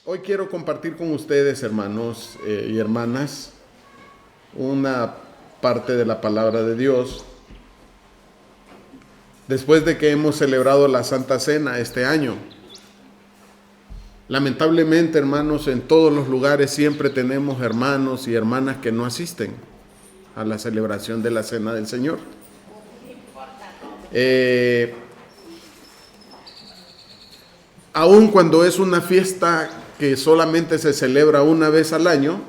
Hoy quiero compartir con ustedes, hermanos y hermanas, una parte de la palabra de Dios. Después de que hemos celebrado la Santa Cena este año, lamentablemente, hermanos, en todos los lugares siempre tenemos hermanos y hermanas que no asisten a la celebración de la Cena del Señor. Aun cuando es una fiesta que solamente se celebra una vez al año,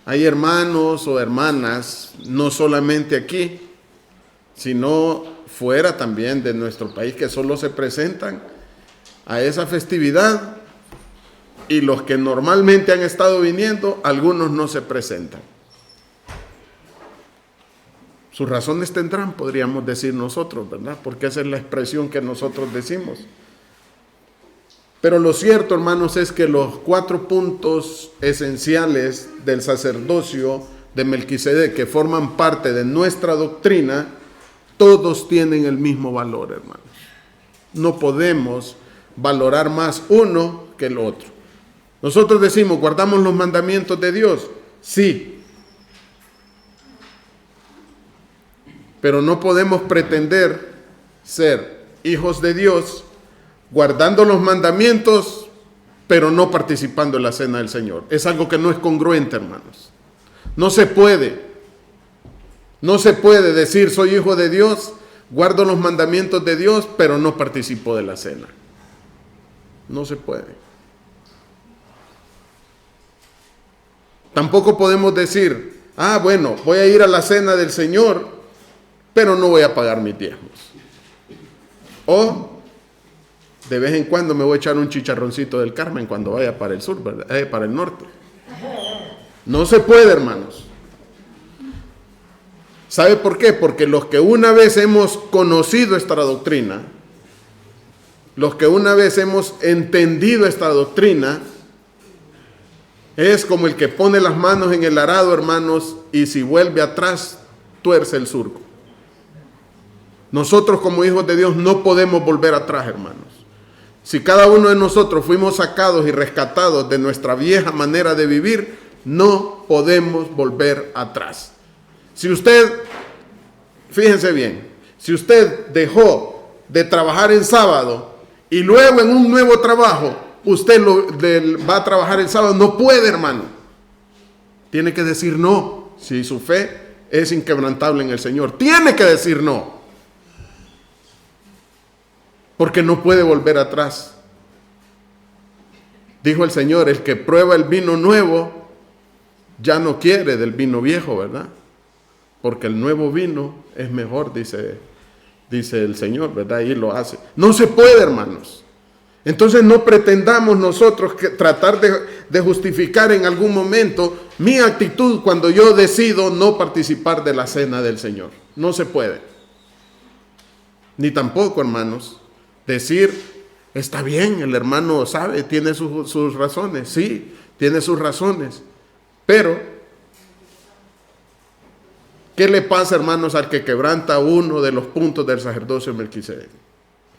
hay hermanos o hermanas, no solamente aquí, sino fuera también de nuestro país, que solo se presentan a esa festividad, y los que normalmente han estado viniendo, algunos no se presentan. Sus razones tendrán, podríamos decir nosotros, ¿verdad? Porque esa es la expresión que nosotros decimos. Pero lo cierto, hermanos, es que los 4 puntos esenciales del sacerdocio de Melquisedec, que forman parte de nuestra doctrina, todos tienen el mismo valor, hermanos. No podemos valorar más uno que el otro. Nosotros decimos, ¿guardamos los mandamientos de Dios? Sí. Pero no podemos pretender ser hijos de Dios guardando los mandamientos, pero no participando en la cena del Señor. Es algo que no es congruente, hermanos. No se puede. No se puede decir, soy hijo de Dios, guardo los mandamientos de Dios, pero no participo de la cena. No se puede. Tampoco podemos decir, bueno, voy a ir a la cena del Señor, pero no voy a pagar mis diezmos. O de vez en cuando me voy a echar un chicharroncito del Carmen cuando vaya para el sur, ¿verdad? Para el norte. No se puede, hermanos. ¿Sabe por qué? Porque los que una vez hemos conocido esta doctrina, los que una vez hemos entendido esta doctrina, es como el que pone las manos en el arado, hermanos, y si vuelve atrás, tuerce el surco. Nosotros como hijos de Dios no podemos volver atrás, hermanos. Si cada uno de nosotros fuimos sacados y rescatados de nuestra vieja manera de vivir, no podemos volver atrás. Si usted, fíjense bien, si usted dejó de trabajar en sábado y luego en un nuevo trabajo, usted va a trabajar el sábado, no puede, hermano. Tiene que decir no. Si su fe es inquebrantable en el Señor, tiene que decir no. Porque no puede volver atrás. Dijo el Señor, el que prueba el vino nuevo, ya no quiere del vino viejo, ¿verdad? Porque el nuevo vino es mejor, dice el Señor, ¿verdad? Y lo hace. No se puede, hermanos. Entonces no pretendamos nosotros tratar de justificar en algún momento mi actitud cuando yo decido no participar de la cena del Señor. No se puede. Ni tampoco, hermanos, decir, está bien, el hermano sabe, tiene sus razones. Sí, tiene sus razones. Pero, ¿qué le pasa, hermanos, al que quebranta uno de los puntos del sacerdocio de Melquisedec?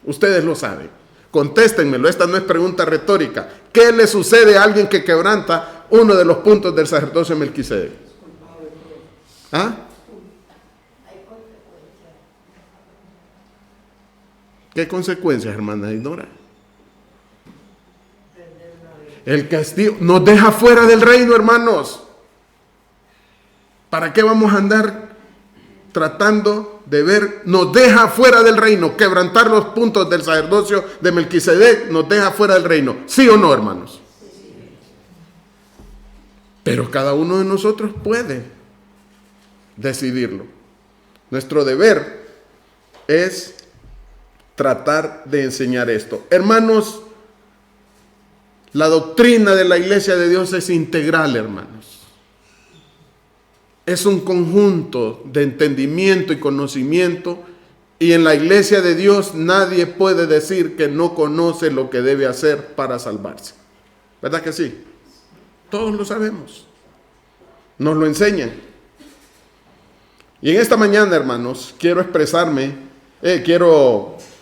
Ustedes lo saben. Contéstenmelo, esta no es pregunta retórica. ¿Qué le sucede a alguien que quebranta uno de los puntos del sacerdocio de Melquisedec? ¿Qué consecuencias, hermana Ignora? El castigo nos deja fuera del reino, hermanos. ¿Para qué vamos a andar tratando de ver? Nos deja fuera del reino. Quebrantar los puntos del sacerdocio de Melquisedec nos deja fuera del reino. ¿Sí o no, hermanos? Pero cada uno de nosotros puede decidirlo. Nuestro deber es tratar de enseñar esto. Hermanos, la doctrina de la Iglesia de Dios es integral, hermanos. Es un conjunto de entendimiento y conocimiento, y en la Iglesia de Dios nadie puede decir que no conoce lo que debe hacer para salvarse. ¿Verdad que sí? Todos lo sabemos. Nos lo enseñan. Y en esta mañana, hermanos, quiero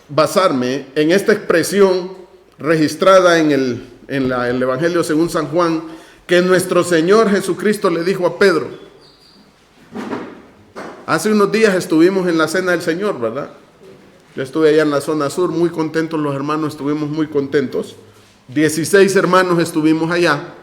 basarme en esta expresión registrada en el el Evangelio según San Juan, que nuestro Señor Jesucristo le dijo a Pedro. Hace unos días estuvimos en la cena del Señor, ¿verdad? Yo estuve allá en la zona sur, muy contentos los hermanos, estuvimos muy contentos. 16 hermanos estuvimos allá,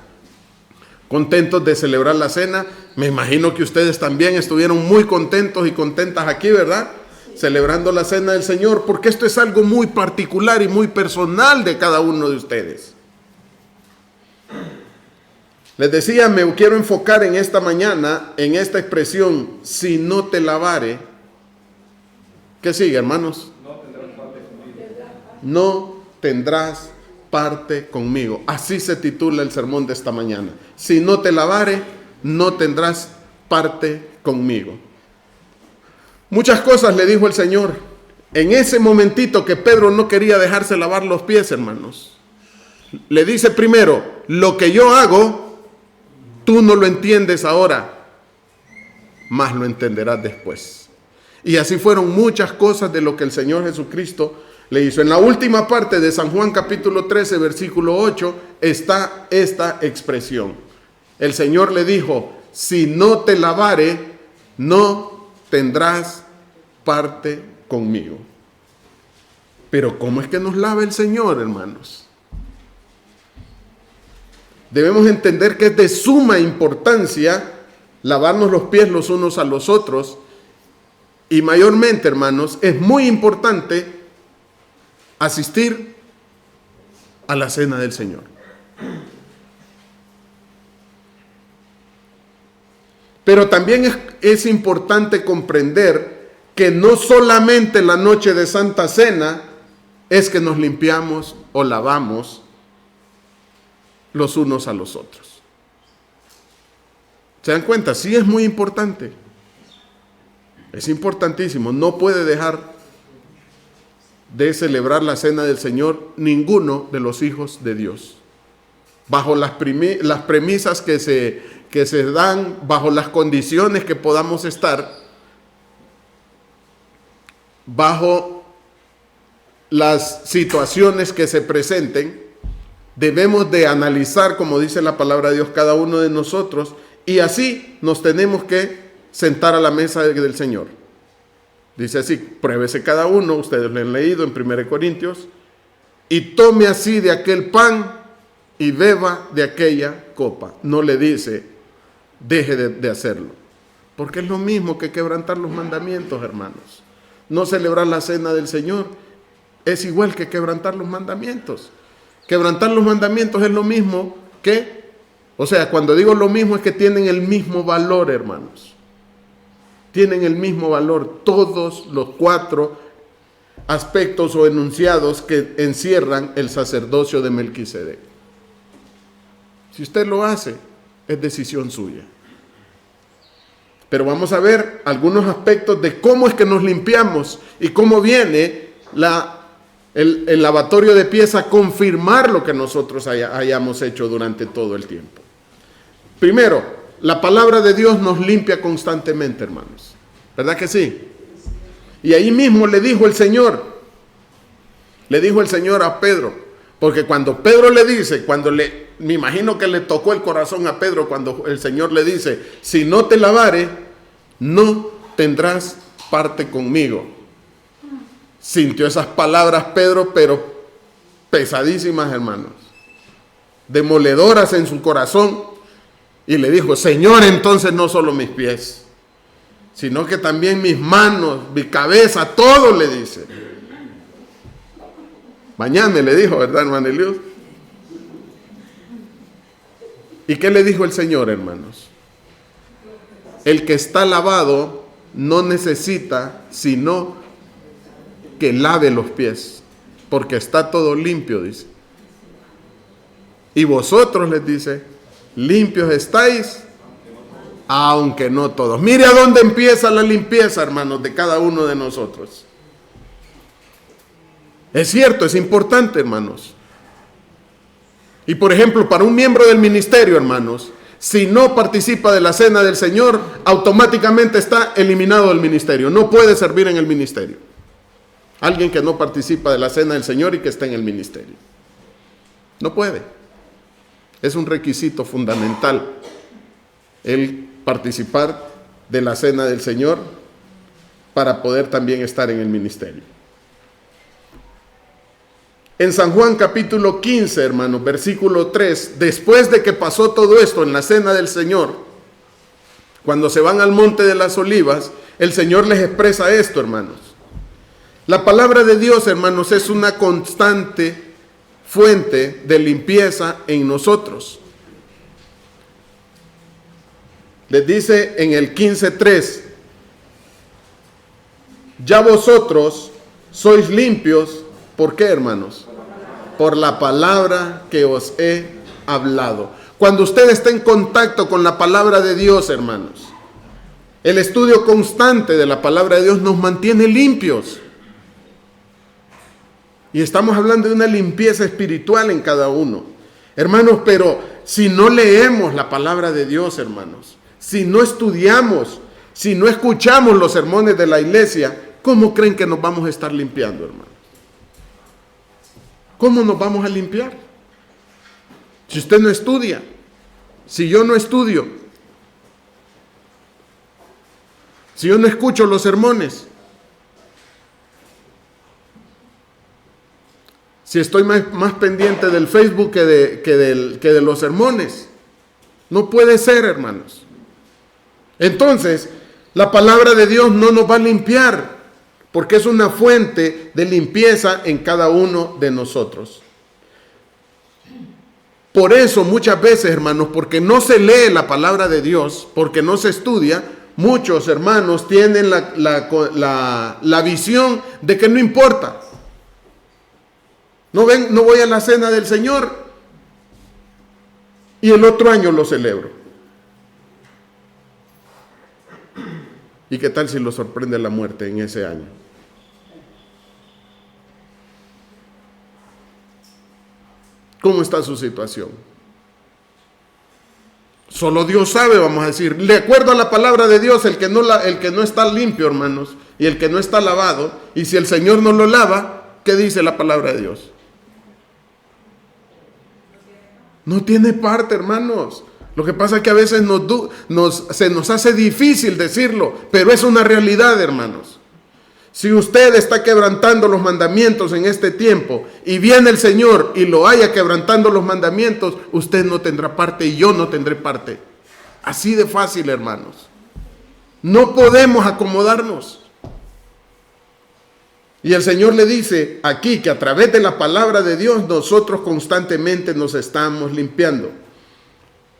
contentos de celebrar la cena. Me imagino que ustedes también estuvieron muy contentos y contentas aquí, ¿verdad? Celebrando la cena del Señor, porque esto es algo muy particular y muy personal de cada uno de ustedes. Les decía, me quiero enfocar en esta mañana, en esta expresión, si no te lavare. ¿Qué sigue, hermanos? No tendrás parte conmigo. Así se titula el sermón de esta mañana. Si no te lavare, no tendrás parte conmigo. Muchas cosas le dijo el Señor. En ese momentito que Pedro no quería dejarse lavar los pies, hermanos, le dice primero, lo que yo hago, tú no lo entiendes ahora, mas lo entenderás después. Y así fueron muchas cosas de lo que el Señor Jesucristo le hizo. En la última parte de San Juan capítulo 13, versículo 8, está esta expresión. El Señor le dijo, si no te lavare, no tendrás parte conmigo. Pero ¿cómo es que nos lava el Señor, hermanos? Debemos entender que es de suma importancia lavarnos los pies los unos a los otros. Y mayormente, hermanos, es muy importante asistir a la cena del Señor. Pero también es importante comprender que no solamente la noche de Santa Cena es que nos limpiamos o lavamos los unos a los otros. ¿Se dan cuenta? Sí, es muy importante. Es importantísimo. No puede dejar de celebrar la cena del Señor ninguno de los hijos de Dios. Bajo las premisas que se dan, bajo las condiciones que podamos estar, bajo las situaciones que se presenten, debemos de analizar, como dice la palabra de Dios, cada uno de nosotros, y así nos tenemos que sentar a la mesa del Señor. Dice así, pruébese cada uno, ustedes lo han leído en 1 Corintios, y tome así de aquel pan y beba de aquella copa. No le dice, deje de hacerlo, porque es lo mismo que quebrantar los mandamientos, hermanos. No celebrar la cena del Señor es igual que quebrantar los mandamientos. Quebrantar los mandamientos es lo mismo que, o sea, cuando digo lo mismo es que tienen el mismo valor, hermanos. Tienen el mismo valor todos los 4 aspectos o enunciados que encierran el sacerdocio de Melquisedec. Si usted lo hace, es decisión suya. Pero vamos a ver algunos aspectos de cómo es que nos limpiamos y cómo viene el lavatorio de pies a confirmar lo que nosotros hayamos hecho durante todo el tiempo. Primero, la palabra de Dios nos limpia constantemente, hermanos. ¿Verdad que sí? Y ahí mismo le dijo el Señor a Pedro, porque cuando Pedro le dice, me imagino que le tocó el corazón a Pedro cuando el Señor le dice, si no te lavare, no tendrás parte conmigo. Sintió esas palabras Pedro, pero pesadísimas, hermanos, demoledoras en su corazón, y le dijo, Señor, entonces no solo mis pies, sino que también mis manos, mi cabeza, todo, le dice. Bañame, le dijo, ¿verdad, hermano Eliud? ¿Y qué le dijo el Señor, hermanos? El que está lavado no necesita sino que lave los pies, porque está todo limpio, dice. Y vosotros, les dice, limpios estáis, aunque no todos. Mire a dónde empieza la limpieza, hermanos, de cada uno de nosotros. Es cierto, es importante, hermanos. Y por ejemplo, para un miembro del ministerio, hermanos, si no participa de la cena del Señor, automáticamente está eliminado del ministerio. No puede servir en el ministerio. Alguien que no participa de la cena del Señor y que está en el ministerio. No puede. Es un requisito fundamental el participar de la cena del Señor para poder también estar en el ministerio. En San Juan capítulo 15, hermanos, versículo 3, después de que pasó todo esto en la cena del Señor, cuando se van al monte de las olivas, el Señor les expresa esto, hermanos. La palabra de Dios, hermanos, es una constante fuente de limpieza en nosotros. Les dice en el 15:3, ya vosotros sois limpios, ¿por qué, hermanos? Por la palabra que os he hablado. Cuando usted está en contacto con la palabra de Dios, hermanos, el estudio constante de la palabra de Dios nos mantiene limpios. Y estamos hablando de una limpieza espiritual en cada uno. Hermanos, pero si no leemos la palabra de Dios, hermanos, si no estudiamos, si no escuchamos los sermones de la iglesia, ¿cómo creen que nos vamos a estar limpiando, hermanos? ¿Cómo nos vamos a limpiar? Si usted no estudia, si yo no estudio, si yo no escucho los sermones, si estoy más pendiente del Facebook que de los sermones, no puede ser, hermanos. Entonces, la palabra de Dios no nos va a limpiar, porque es una fuente de limpieza en cada uno de nosotros. Por eso muchas veces, hermanos, porque no se lee la palabra de Dios, porque no se estudia, muchos hermanos tienen la visión de que no importa. No voy a la cena del Señor y el otro año lo celebro. ¿Y qué tal si lo sorprende la muerte en ese año? ¿Cómo está su situación? Solo Dios sabe, vamos a decir. De acuerdo a la palabra de Dios, el que no está limpio, hermanos, y el que no está lavado, y si el Señor no lo lava, ¿qué dice la palabra de Dios? No tiene parte, hermanos. Lo que pasa es que a veces se nos hace difícil decirlo, pero es una realidad, hermanos. Si usted está quebrantando los mandamientos en este tiempo y viene el Señor y lo haya quebrantando los mandamientos, usted no tendrá parte y yo no tendré parte. Así de fácil, hermanos. No podemos acomodarnos. Y el Señor le dice aquí que a través de la palabra de Dios nosotros constantemente nos estamos limpiando.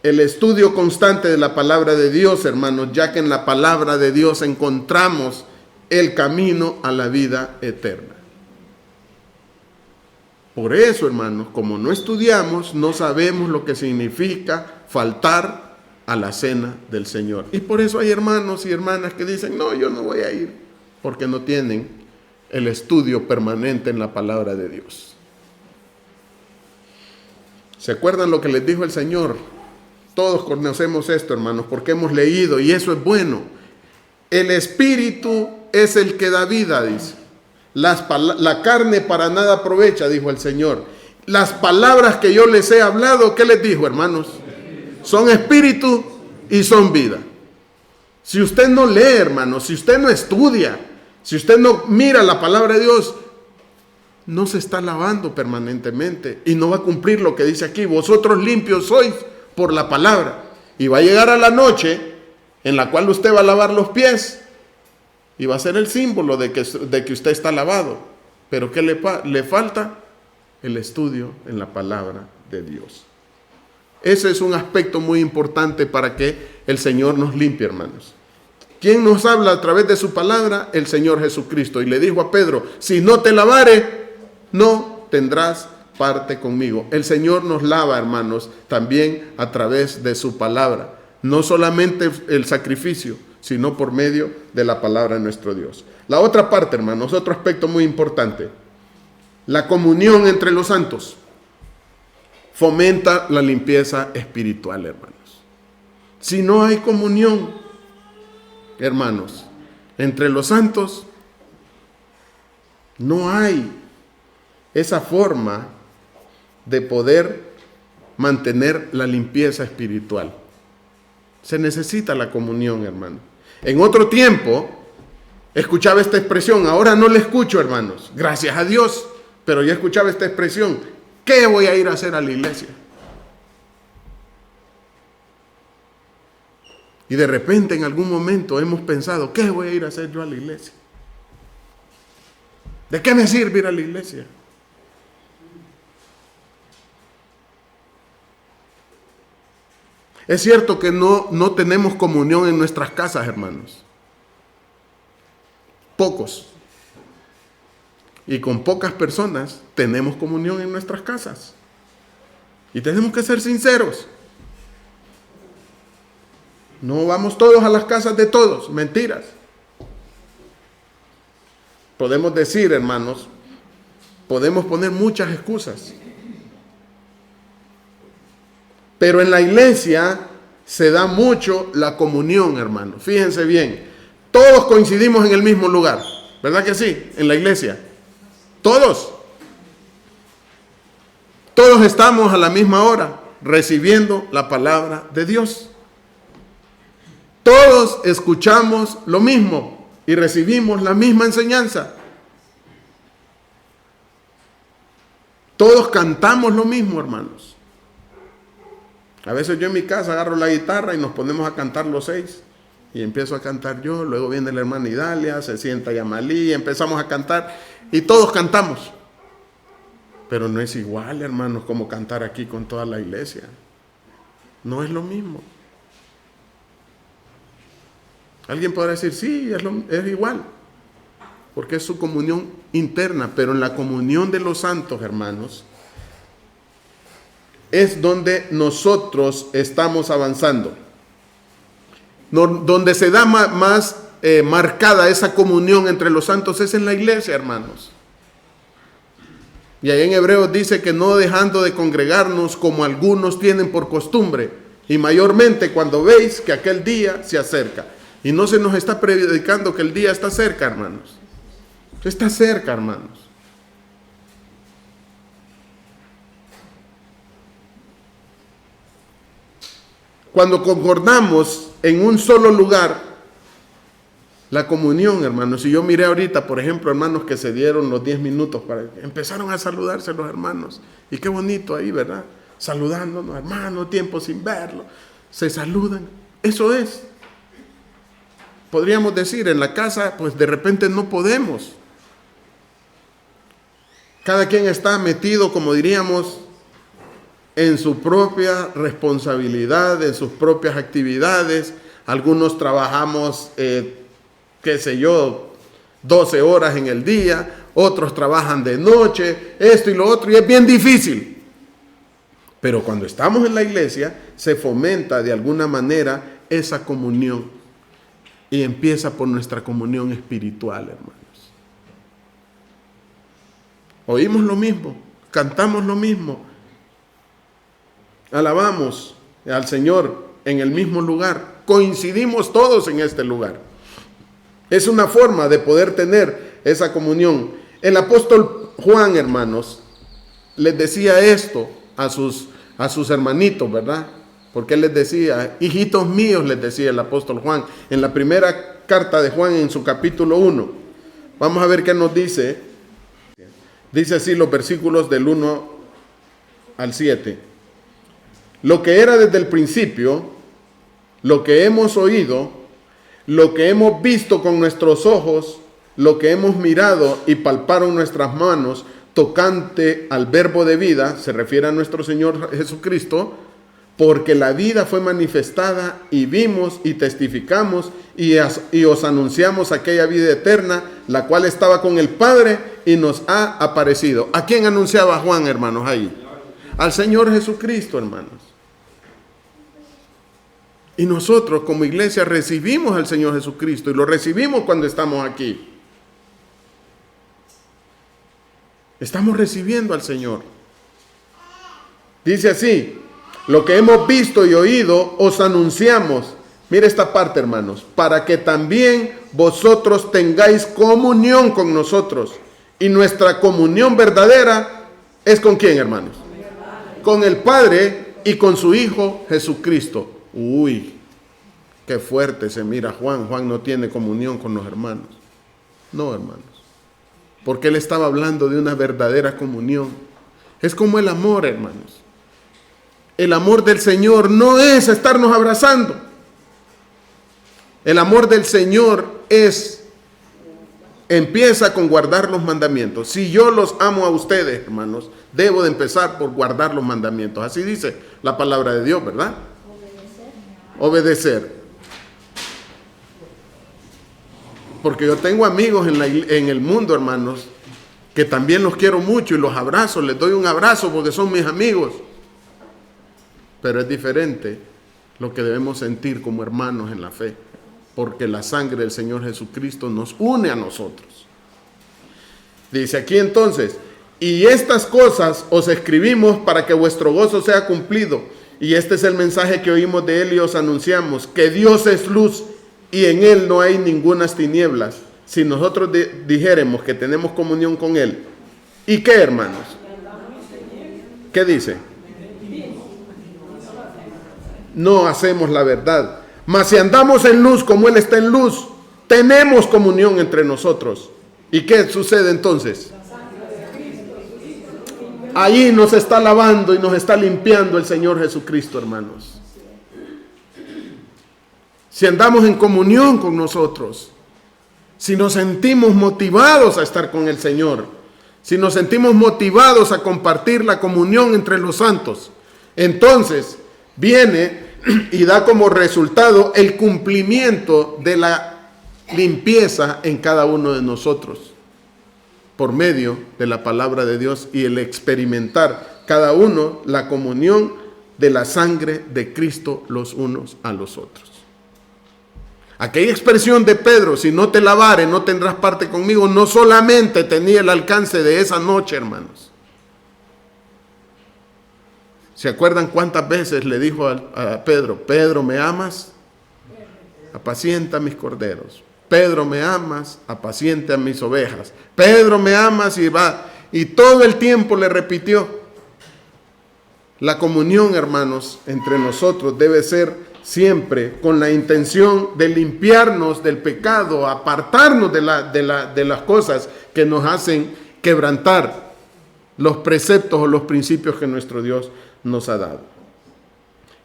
El estudio constante de la palabra de Dios, hermanos, ya que en la palabra de Dios encontramos el camino a la vida eterna. Por eso, hermanos, como no estudiamos, no sabemos lo que significa faltar a la cena del Señor. Y por eso hay hermanos y hermanas que dicen, no, yo no voy a ir, porque no tienen el estudio permanente en la palabra de Dios. ¿Se acuerdan lo que les dijo el Señor? Todos conocemos esto, hermanos, porque hemos leído y eso es bueno. El Espíritu es el que da vida, dice. La carne para nada aprovecha, dijo el Señor. Las palabras que yo les he hablado, ¿qué les dijo, hermanos? Son espíritu y son vida. Si usted no lee, hermanos, si usted no estudia, si usted no mira la palabra de Dios, no se está lavando permanentemente y no va a cumplir lo que dice aquí. Vosotros limpios sois por la palabra. Y va a llegar a la noche en la cual usted va a lavar los pies y va a ser el símbolo de que usted está lavado. Pero ¿qué le falta? El estudio en la palabra de Dios. Ese es un aspecto muy importante para que el Señor nos limpie, hermanos. ¿Quién nos habla a través de su palabra? El Señor Jesucristo. Y le dijo a Pedro, si no te lavare, no tendrás parte conmigo. El Señor nos lava, hermanos, también a través de su palabra. No solamente el sacrificio, sino por medio de la palabra de nuestro Dios. La otra parte, hermanos, otro aspecto muy importante. La comunión entre los santos fomenta la limpieza espiritual, hermanos. Si no hay comunión, hermanos, entre los santos, no hay esa forma de poder mantener la limpieza espiritual. Se necesita la comunión, hermano. En otro tiempo, escuchaba esta expresión, ahora no la escucho, hermanos, gracias a Dios, pero yo escuchaba esta expresión, ¿qué voy a ir a hacer a la iglesia? Y de repente en algún momento hemos pensado, ¿qué voy a ir a hacer yo a la iglesia? ¿De qué me sirve ir a la iglesia? Es cierto que no tenemos comunión en nuestras casas, hermanos. Pocos. Y con pocas personas tenemos comunión en nuestras casas. Y tenemos que ser sinceros. No vamos todos a las casas de todos, mentiras. Podemos decir, hermanos, podemos poner muchas excusas. Pero en la iglesia se da mucho la comunión, hermanos. Fíjense bien, todos coincidimos en el mismo lugar, ¿verdad que sí? En la iglesia. Todos. Todos estamos a la misma hora recibiendo la palabra de Dios. Todos escuchamos lo mismo y recibimos la misma enseñanza. Todos cantamos lo mismo, hermanos. A veces yo en mi casa agarro la guitarra y nos ponemos a cantar los 6. Y empiezo a cantar yo, luego viene la hermana Idalia, se sienta Yamalí, empezamos a cantar y todos cantamos. Pero no es igual, hermanos, como cantar aquí con toda la iglesia. No es lo mismo. Alguien podrá decir, sí, es igual, porque es su comunión interna, pero en la comunión de los santos, hermanos, es donde nosotros estamos avanzando. Donde se da más marcada esa comunión entre los santos es en la iglesia, hermanos. Y ahí en Hebreos dice que no dejando de congregarnos como algunos tienen por costumbre, y mayormente cuando veis que aquel día se acerca. Y no se nos está predicando que el día está cerca, hermanos. Está cerca, hermanos. Cuando concordamos en un solo lugar, la comunión, hermanos. Y yo miré ahorita, por ejemplo, hermanos que se dieron los 10 minutos empezaron a saludarse los hermanos. Y qué bonito ahí, ¿verdad? Saludándonos, hermanos, tiempo sin verlo. Se saludan. Eso es. Podríamos decir, en la casa, pues de repente no podemos. Cada quien está metido, como diríamos, en su propia responsabilidad, en sus propias actividades. Algunos trabajamos, 12 horas en el día, otros trabajan de noche, esto y lo otro, y es bien difícil. Pero cuando estamos en la iglesia, se fomenta de alguna manera esa comunión. Y empieza por nuestra comunión espiritual, hermanos. Oímos lo mismo, cantamos lo mismo, alabamos al Señor en el mismo lugar, coincidimos todos en este lugar. Es una forma de poder tener esa comunión. El apóstol Juan, hermanos, les decía esto a sus hermanitos, ¿verdad? Porque él les decía, hijitos míos, les decía el apóstol Juan, en la primera carta de Juan en su capítulo 1. Vamos a ver qué nos dice. Dice así los versículos del 1 al 7. Lo que era desde el principio, lo que hemos oído, lo que hemos visto con nuestros ojos, lo que hemos mirado y palparon nuestras manos, tocante al verbo de vida, se refiere a nuestro Señor Jesucristo, porque la vida fue manifestada y vimos y testificamos y os anunciamos aquella vida eterna, la cual estaba con el Padre y nos ha aparecido. ¿A quién anunciaba Juan, hermanos, ahí? Al Señor Jesucristo, hermanos. Y nosotros como iglesia recibimos al Señor Jesucristo y lo recibimos cuando estamos aquí. Estamos recibiendo al Señor. Dice así, lo que hemos visto y oído os anunciamos. Mire esta parte, hermanos, para que también vosotros tengáis comunión con nosotros. Y nuestra comunión verdadera es ¿con quién, hermanos? Con el Padre y con su Hijo Jesucristo. Uy, qué fuerte se mira Juan. Juan no tiene comunión con los hermanos. No, hermanos. Porque él estaba hablando de una verdadera comunión. Es como el amor, hermanos. El amor del Señor no es estarnos abrazando. El amor del Señor empieza con guardar los mandamientos. Si yo los amo a ustedes, hermanos, debo de empezar por guardar los mandamientos. Así dice la palabra de Dios, ¿verdad? Obedecer. Porque yo tengo amigos en el mundo, hermanos, que también los quiero mucho y los abrazo, les doy un abrazo porque son mis amigos. Pero es diferente lo que debemos sentir como hermanos en la fe, porque la sangre del Señor Jesucristo nos une a nosotros. Dice aquí entonces, y estas cosas os escribimos para que vuestro gozo sea cumplido. Y este es el mensaje que oímos de Él y os anunciamos, que Dios es luz y en Él no hay ningunas tinieblas. Si nosotros dijéremos que tenemos comunión con Él, ¿y qué, hermanos? ¿Qué dice? No hacemos la verdad. Mas si andamos en luz como Él está en luz, tenemos comunión entre nosotros. ¿Y qué sucede entonces? Ahí nos está lavando y nos está limpiando el Señor Jesucristo, hermanos. Si andamos en comunión con nosotros, si nos sentimos motivados a estar con el Señor, si nos sentimos motivados a compartir la comunión entre los santos, entonces viene y da como resultado el cumplimiento de la limpieza en cada uno de nosotros por medio de la palabra de Dios y el experimentar cada uno la comunión de la sangre de Cristo los unos a los otros. Aquella expresión de Pedro, si no te lavare, no tendrás parte conmigo, no solamente tenía el alcance de esa noche, hermanos. ¿Se acuerdan cuántas veces le dijo a Pedro, Pedro, ¿me amas? Apacienta mis corderos. Pedro, ¿me amas? Apacienta mis ovejas. Pedro, ¿me amas? Y va. Y todo el tiempo le repitió. La comunión, hermanos, entre nosotros debe ser siempre con la intención de limpiarnos del pecado, apartarnos de las cosas que nos hacen quebrantar los preceptos o los principios que nuestro Dios nos ha dado.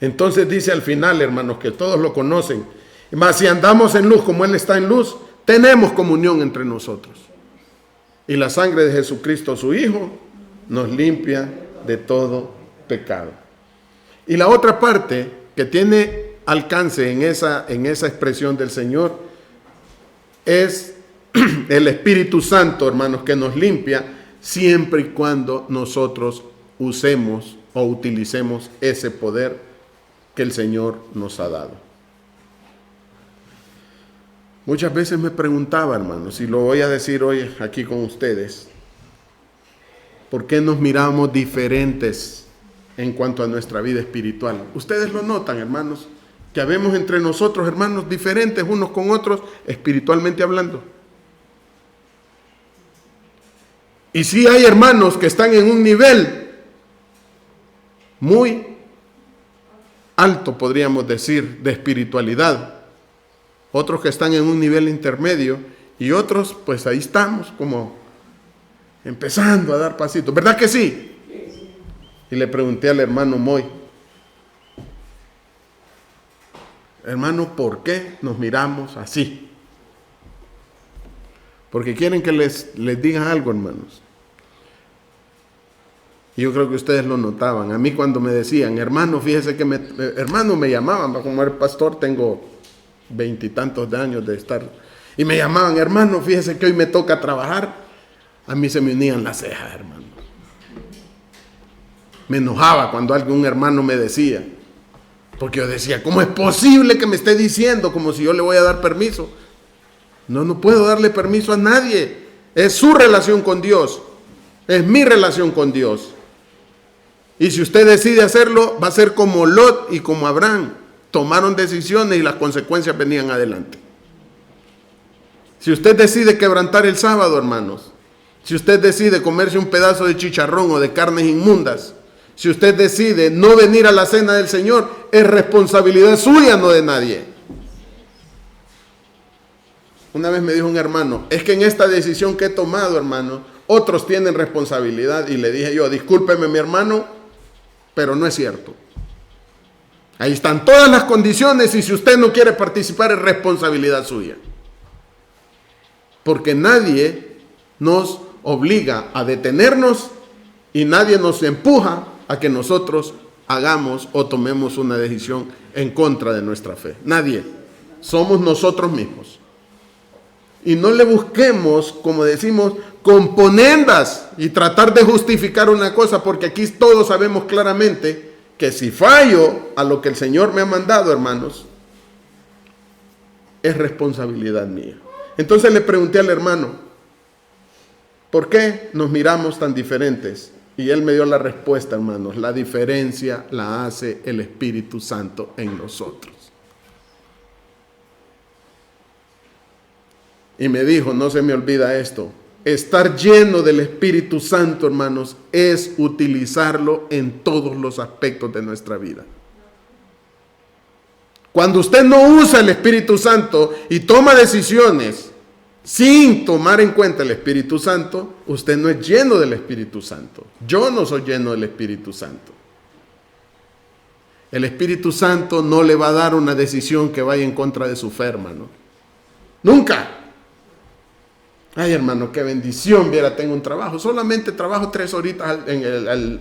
Entonces dice al final, hermanos, que todos lo conocen, mas si andamos en luz como Él está en luz, tenemos comunión entre nosotros. Y la sangre de Jesucristo, su Hijo, nos limpia de todo pecado. Y la otra parte que tiene alcance en esa expresión del Señor es el Espíritu Santo, hermanos, que nos limpia siempre y cuando nosotros usemos o utilicemos ese poder que el Señor nos ha dado. Muchas veces me preguntaba, hermanos, y lo voy a decir hoy aquí con ustedes, ¿por qué nos miramos diferentes en cuanto a nuestra vida espiritual? Ustedes lo notan, hermanos, que habemos entre nosotros, hermanos, diferentes unos con otros, espiritualmente hablando. Y sí hay hermanos que están en un nivel muy alto, podríamos decir, de espiritualidad. Otros que están en un nivel intermedio y otros, pues ahí estamos como empezando a dar pasitos. ¿Verdad que sí? Y le pregunté al hermano Moy, hermano, ¿por qué nos miramos así? Porque quieren que les diga algo, hermanos. Y yo creo que ustedes lo notaban. A mí cuando me decían, hermano, fíjese que hermano me llamaban, como el pastor, tengo 20 y tantos de años de estar, y me llamaban, hermano, fíjese que hoy me toca trabajar. A mí se me unían las cejas, hermano. Me enojaba cuando algún hermano me decía, porque yo decía, ¿cómo es posible que me esté diciendo como si yo le voy a dar permiso? No puedo darle permiso a nadie. Es su relación con Dios. Es mi relación con Dios. Y si usted decide hacerlo, va a ser como Lot y como Abraham. Tomaron decisiones y las consecuencias venían adelante. Si usted decide quebrantar el sábado, hermanos, si usted decide comerse un pedazo de chicharrón o de carnes inmundas, Si usted decide no venir a la cena del Señor, es responsabilidad suya, no de nadie. Una vez me dijo un hermano, es que en esta decisión que he tomado, hermano, otros tienen responsabilidad. Y le dije yo, discúlpeme mi hermano, pero no es cierto. Ahí están todas las condiciones y si usted no quiere participar es responsabilidad suya. Porque nadie nos obliga a detenernos y nadie nos empuja a que nosotros hagamos o tomemos una decisión en contra de nuestra fe. Nadie. Somos nosotros mismos. Y no le busquemos, como decimos, componendas y tratar de justificar una cosa, porque aquí todos sabemos claramente que si fallo a lo que el Señor me ha mandado, hermanos, es responsabilidad mía. Entonces le pregunté al hermano, ¿por qué nos miramos tan diferentes? Y él me dio la respuesta, hermanos, la diferencia la hace el Espíritu Santo en nosotros. Y me dijo, no se me olvida esto, estar lleno del Espíritu Santo, hermanos, es utilizarlo en todos los aspectos de nuestra vida. Cuando usted no usa el Espíritu Santo y toma decisiones sin tomar en cuenta el Espíritu Santo, usted no es lleno del Espíritu Santo. Yo no soy lleno del Espíritu Santo. El Espíritu Santo no le va a dar una decisión que vaya en contra de su fe, hermano. Nunca. Ay, hermano, qué bendición, viera, tengo un trabajo. Solamente trabajo 3 horitas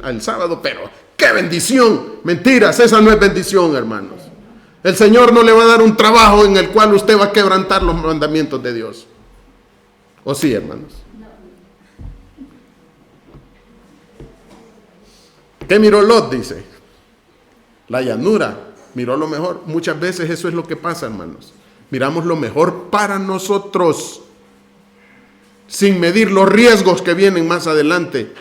al sábado, pero qué bendición. Mentiras, esa no es bendición, hermanos. El Señor no le va a dar un trabajo en el cual usted va a quebrantar los mandamientos de Dios. ¿O sí, hermanos? ¿Qué miró Lot? Dice. La llanura. Miró lo mejor. Muchas veces eso es lo que pasa, hermanos. Miramos lo mejor para nosotros, sin medir los riesgos que vienen más adelante.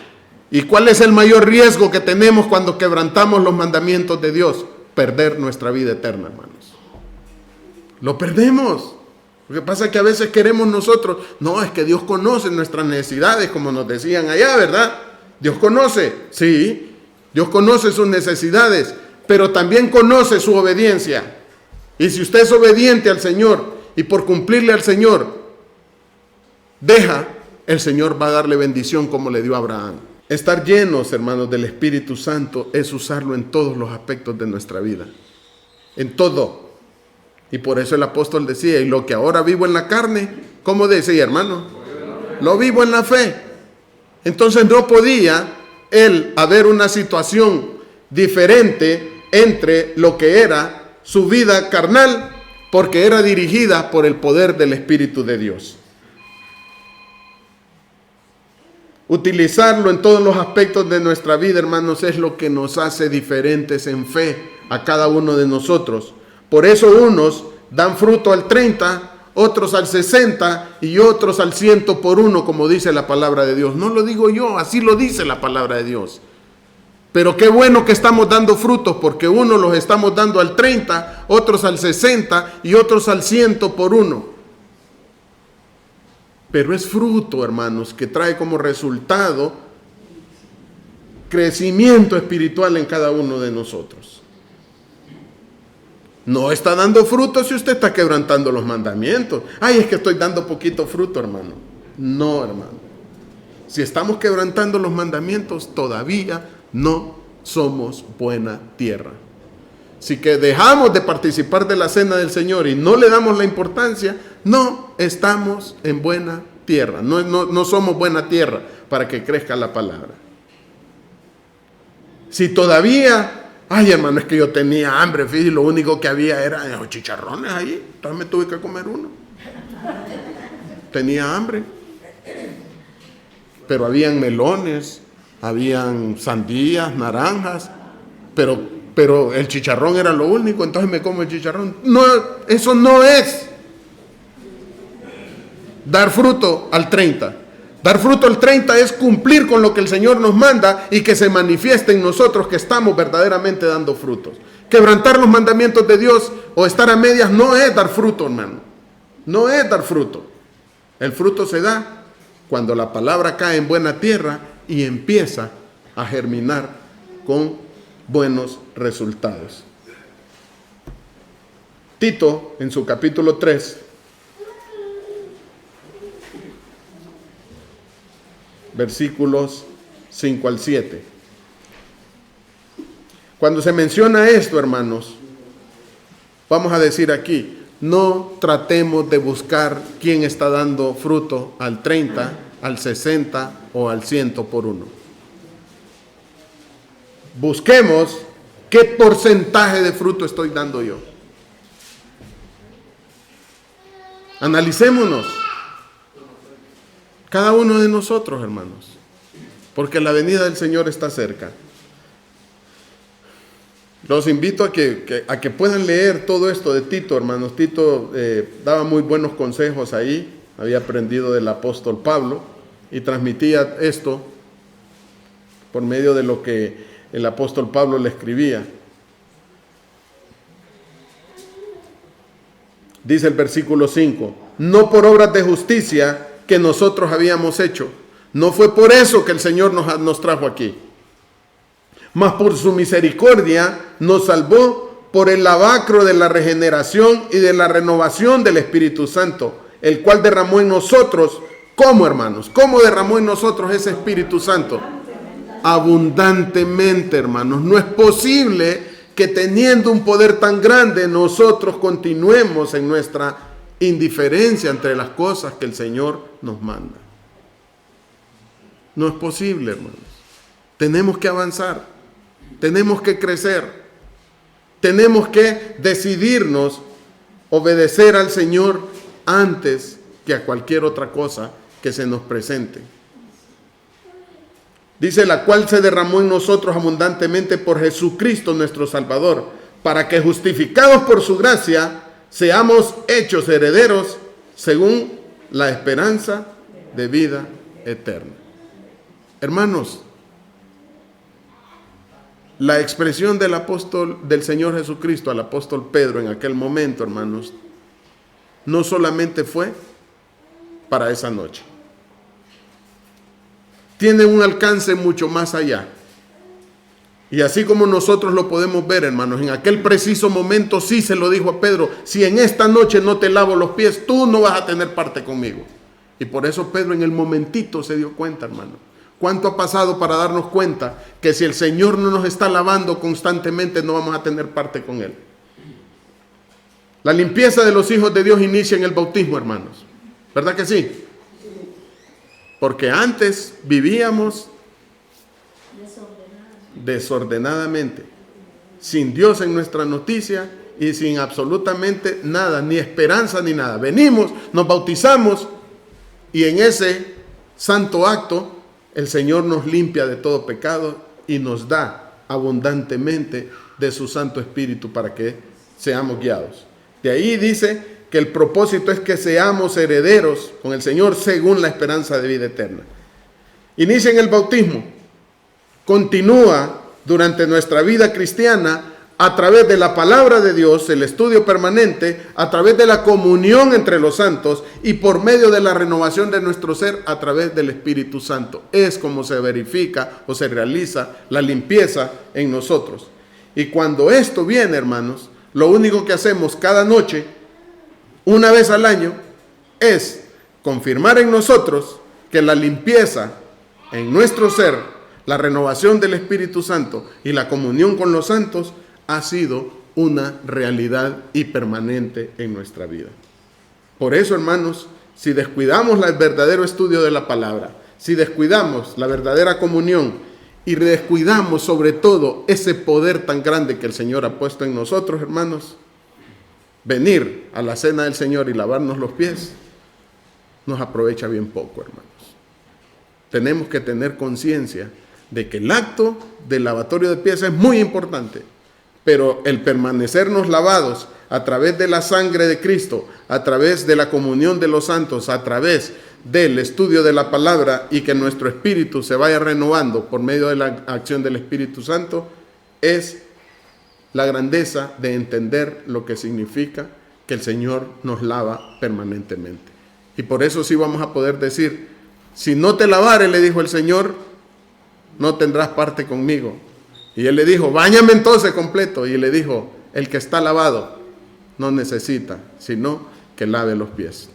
¿Y cuál es el mayor riesgo que tenemos cuando quebrantamos los mandamientos de Dios? Perder nuestra vida eterna, hermanos. Lo perdemos. Lo que pasa es que a veces queremos nosotros, no, es que Dios conoce nuestras necesidades, como nos decían allá, ¿verdad? Dios conoce, sí, Dios conoce sus necesidades, pero también conoce su obediencia. Y si usted es obediente al Señor y por cumplirle al Señor, deja, el Señor va a darle bendición como le dio a Abraham. Estar llenos, hermanos, del Espíritu Santo es usarlo en todos los aspectos de nuestra vida. En todo. Y por eso el apóstol decía, y lo que ahora vivo en la carne, ¿cómo decía, hermano? Lo vivo en la fe. Entonces no podía él haber una situación diferente entre lo que era su vida carnal, porque era dirigida por el poder del Espíritu de Dios. Utilizarlo en todos los aspectos de nuestra vida, hermanos, es lo que nos hace diferentes en fe a cada uno de nosotros. Por eso unos dan fruto al 30, otros al 60 y otros al 100 por uno, como dice la palabra de Dios. No lo digo yo, así lo dice la palabra de Dios. Pero qué bueno que estamos dando frutos, porque unos los estamos dando al 30, otros al 60 y otros al 100 por uno. Pero es fruto, hermanos, que trae como resultado crecimiento espiritual en cada uno de nosotros. No está dando fruto si usted está quebrantando los mandamientos. Ay, es que estoy dando poquito fruto, hermano. No, hermano. Si estamos quebrantando los mandamientos, todavía no somos buena tierra. Si que dejamos de participar de la cena del Señor y no le damos la importancia, no estamos en buena tierra. No somos buena tierra para que crezca la palabra. Si todavía... Ay, hermano, es que yo tenía hambre, fíjate, lo único que había eran chicharrones ahí, entonces me tuve que comer uno. Tenía hambre. Pero habían melones, habían sandías, naranjas, pero el chicharrón era lo único, entonces me como el chicharrón. No, eso no es dar fruto al 30. Dar fruto al 30 es cumplir con lo que el Señor nos manda y que se manifieste en nosotros que estamos verdaderamente dando frutos. Quebrantar los mandamientos de Dios o estar a medias no es dar fruto, hermano. No es dar fruto. El fruto se da cuando la palabra cae en buena tierra y empieza a germinar con buenos resultados. Tito, en su capítulo 3, versículos 5 al 7. Cuando se menciona esto, hermanos, vamos a decir aquí, no tratemos de buscar quién está dando fruto al 30, al 60 o al 100 por uno. Busquemos qué porcentaje de fruto estoy dando yo. Analicémonos. Cada uno de nosotros, hermanos, porque la venida del Señor está cerca. Los invito a que puedan leer todo esto de Tito, hermanos. Tito daba muy buenos consejos ahí, había aprendido del apóstol Pablo y transmitía esto por medio de lo que el apóstol Pablo le escribía. Dice el versículo 5, no por obras de justicia que nosotros habíamos hecho. No fue por eso que el Señor nos trajo aquí. Mas por su misericordia nos salvó por el lavacro de la regeneración y de la renovación del Espíritu Santo, el cual derramó en nosotros. ¿Cómo, hermanos? ¿Cómo derramó en nosotros ese Espíritu Santo? Abundantemente, hermanos. No es posible que teniendo un poder tan grande nosotros continuemos en nuestra indiferencia entre las cosas que el Señor nos manda. No es posible, hermanos. Tenemos que avanzar, tenemos que crecer, tenemos que decidirnos obedecer al Señor antes que a cualquier otra cosa que se nos presente. Dice, la cual se derramó en nosotros abundantemente por Jesucristo nuestro Salvador, para que justificados por su gracia seamos hechos herederos según la esperanza de vida eterna. Hermanos, la expresión del apóstol, del Señor Jesucristo al apóstol Pedro en aquel momento, hermanos, no solamente fue para esa noche. Tiene un alcance mucho más allá. Y así como nosotros lo podemos ver, hermanos, en aquel preciso momento sí se lo dijo a Pedro, si en esta noche no te lavo los pies, tú no vas a tener parte conmigo. Y por eso Pedro en el momentito se dio cuenta, hermano. ¿Cuánto ha pasado para darnos cuenta que si el Señor no nos está lavando constantemente, no vamos a tener parte con Él? La limpieza de los hijos de Dios inicia en el bautismo, hermanos. ¿Verdad que sí? Porque antes vivíamos desordenadamente, sin Dios en nuestra noticia y sin absolutamente nada, ni esperanza ni nada. Venimos, nos bautizamos y en ese santo acto el Señor nos limpia de todo pecado y nos da abundantemente de su Santo Espíritu para que seamos guiados. De ahí dice que el propósito es que seamos herederos con el Señor según la esperanza de vida eterna. Inicia en el bautismo, continúa durante nuestra vida cristiana a través de la palabra de Dios, el estudio permanente, a través de la comunión entre los santos y por medio de la renovación de nuestro ser a través del Espíritu Santo. Es como se verifica o se realiza la limpieza en nosotros. Y cuando esto viene, hermanos, lo único que hacemos cada noche, una vez al año, es confirmar en nosotros que la limpieza en nuestro ser, la renovación del Espíritu Santo y la comunión con los santos ha sido una realidad y permanente en nuestra vida. Por eso, hermanos, si descuidamos el verdadero estudio de la palabra, si descuidamos la verdadera comunión y descuidamos sobre todo ese poder tan grande que el Señor ha puesto en nosotros, hermanos, venir a la cena del Señor y lavarnos los pies nos aprovecha bien poco, hermanos. Tenemos que tener conciencia de que el acto del lavatorio de pies es muy importante, pero el permanecernos lavados a través de la sangre de Cristo, a través de la comunión de los santos, a través del estudio de la palabra y que nuestro espíritu se vaya renovando por medio de la acción del Espíritu Santo, es la grandeza de entender lo que significa que el Señor nos lava permanentemente. Y por eso sí vamos a poder decir, si no te lavare, le dijo el Señor, no tendrás parte conmigo. Y él le dijo, báñame entonces completo. Y le dijo, el que está lavado no necesita, sino que lave los pies.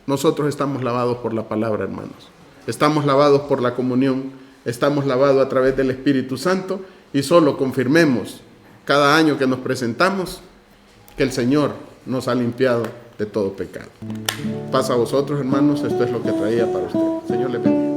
Nosotros estamos lavados por la palabra, hermanos. Estamos lavados por la comunión. Estamos lavados a través del Espíritu Santo. Y solo confirmemos cada año que nos presentamos que el Señor nos ha limpiado de todo pecado. Pasa a vosotros, hermanos. Esto es lo que traía para ustedes. Señor les bendiga.